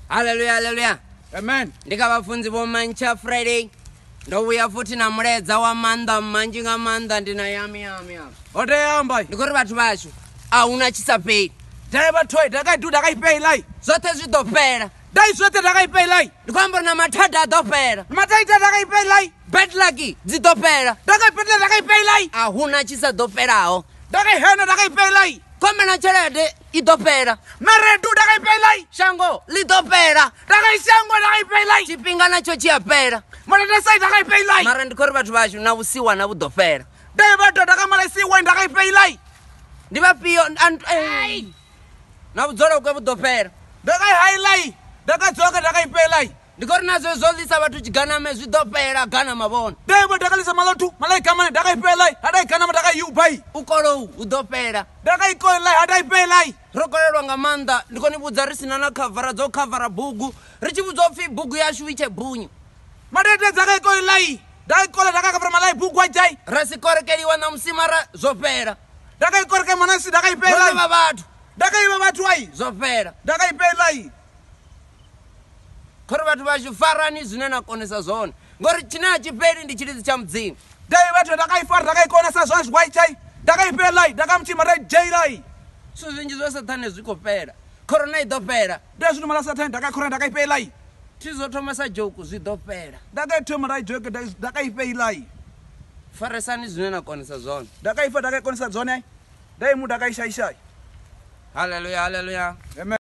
Hallelujah, hallelujah. Amen. Ndikavafunzi vomancha Friday. Ndouya futi namuredza wamanda mmanji ngamanda ndina yami. Oteyamba. Ndikuri vatu vacho auna chisapei. Dai batoi dakaidu dakaipei lai. Zote zvidopera. Dai zote dakaipei lai. Ndikwambura na mathada adopera. Mataita dakaipei lai. Bad lucky dzidopera. Dakaipei dakaipei lai. Ahuna chisadoperawo. Dakaihena dakaipei lai. Komena cherede idopera. Maredu dakaipei lai. Shango lidopera. Dakaishango dakaipei lai. Chipinga nacho chiyapera. Maradasai dakaipei lai. Mara ndikuri vatu vacho nausiwa navudopera. Dai bato dakamalaisiwa dakaipei lai. Ndivapiyo navudzora kwevudopera. Dakaihai lai. Dakadzoka dakaipei lai. Ndikuri nazo zolisa vatu chiganame zvidopera gana mavona. Dai bato dakalisa malotu malai kamane dakaipei lai. Hadai kanama dakaiupai. Ukolo udopera. Dakaikoi lai hadaipei lai. Rokorerwa ngamanda ndikonibudza risina na khavhara dzo khavhara bhugu richibudza upfi bhugu yashu ichebhunyu. Madete dakaikoi lai. Dakaikola dakakavhara malai bhuku wajai. Rasikorekeriwa namusimara zopera. Dakaikoreka manasi dakaipei lai. Rova vatu Dakaiva vatu ai. zopera. Dakaipei lai. Kuri vatu vacho farani zvine nakonesa zvone ngori chine hachiperi ndichiridzi chamudzimu. Dai bato dakaifara dakaikona sazvona zvwaichai. Dakaipei lai. Dakamutima rai jai lai. Zvizhinji zvesatani zvikopera. Korona idopera. Dai zvino malasatani dakaikora dakaipei lai. Tizotomasa joku zvidopera. Dakaitoma rai joke dakaipei lai. Faresani zvine nakonesa zvone. Dakaifa dakaikonesa dzone ai. Dai mu dakaishaishai. Hallelujah, hallelujah. Amen.